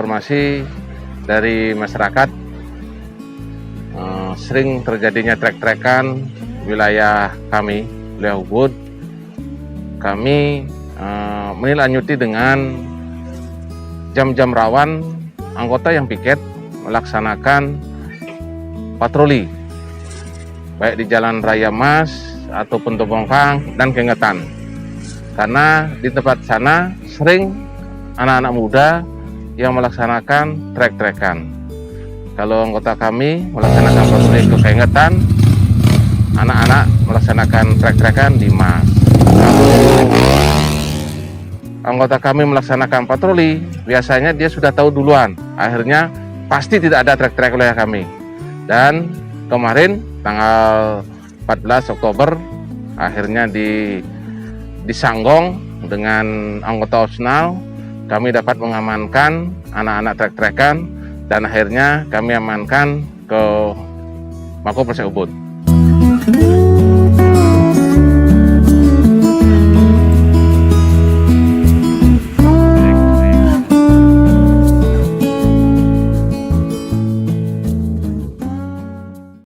informasi dari masyarakat sering terjadinya trek-trekan wilayah kami, wilayah Ubud. Kami menindaklanjuti dengan jam-jam rawan anggota yang piket melaksanakan patroli baik di Jalan Raya Mas ataupun Tobongkang dan Kengetan, karena di tempat sana sering anak-anak muda yang melaksanakan trek-trekan. Kalau anggota kami melaksanakan patroli ke Kengetan, anak-anak melaksanakan trek-trekan di Mas. Kalau anggota kami melaksanakan patroli, biasanya dia sudah tahu duluan, akhirnya pasti tidak ada trek-trek oleh kami. Dan kemarin tanggal 14 Oktober akhirnya disanggong dengan anggota opsional, kami dapat mengamankan anak-anak trek-trekan dan akhirnya kami amankan ke Mako Polsek Ubud.